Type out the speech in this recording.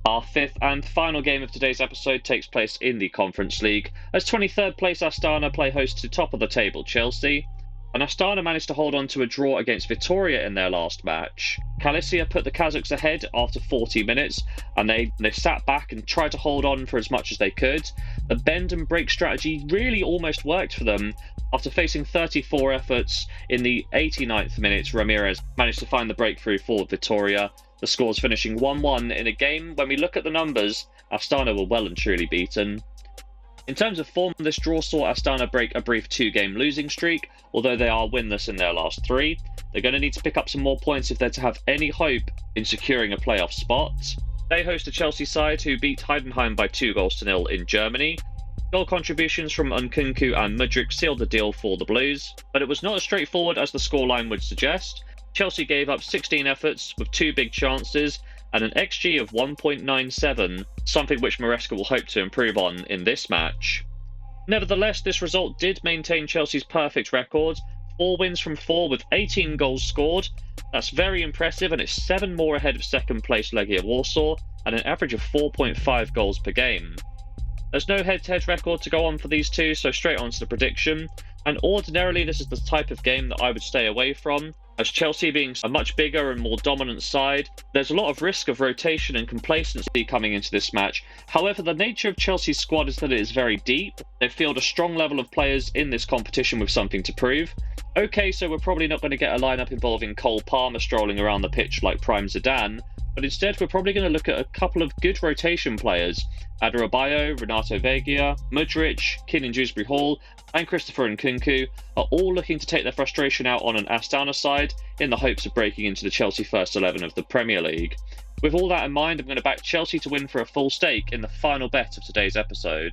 Our fifth and final game of today's episode takes place in the Conference League, as 23rd place Astana play host to top of the table Chelsea, and Astana managed to hold on to a draw against Vitoria in their last match. Kalisia put the Kazakhs ahead after 40 minutes, and they sat back and tried to hold on for as much as they could. The bend and break strategy really almost worked for them. After facing 34 efforts, in the 89th minute, Ramirez managed to find the breakthrough for Vitoria. The scores finishing 1-1 in a game, when we look at the numbers, Astana were well and truly beaten. In terms of form, this draw saw Astana break a brief 2-game losing streak, although they are winless in their last 3. They're going to need to pick up some more points if they're to have any hope in securing a playoff spot. They host a Chelsea side who beat Heidenheim by 2-0 in Germany. Goal contributions from Nkunku and Mudryk sealed the deal for the Blues, but it was not as straightforward as the scoreline would suggest. Chelsea gave up 16 efforts with 2 big chances and an XG of 1.97, something which Maresca will hope to improve on in this match. Nevertheless, this result did maintain Chelsea's perfect record, 4 wins from 4 with 18 goals scored. That's very impressive, and it's 7 more ahead of second place Legia Warsaw and an average of 4.5 goals per game. There's no head-to-head record to go on for these two, so straight on to the prediction. And ordinarily this is the type of game that I would stay away from, as Chelsea being a much bigger and more dominant side, there's a lot of risk of rotation and complacency coming into this match. However, the nature of Chelsea's squad is that it is very deep. They field a strong level of players in this competition with something to prove. Okay, so we're probably not going to get a lineup involving Cole Palmer strolling around the pitch like prime Zidane, but instead we're probably going to look at a couple of good rotation players. Adarabioyo, Renato Veiga, Mudryk, Kylian Dewsbury-Hall and Christopher Nkunku are all looking to take their frustration out on an Astana side in the hopes of breaking into the Chelsea first 11 of the Premier League. With all that in mind, I'm going to back Chelsea to win for a full stake in the final bet of today's episode.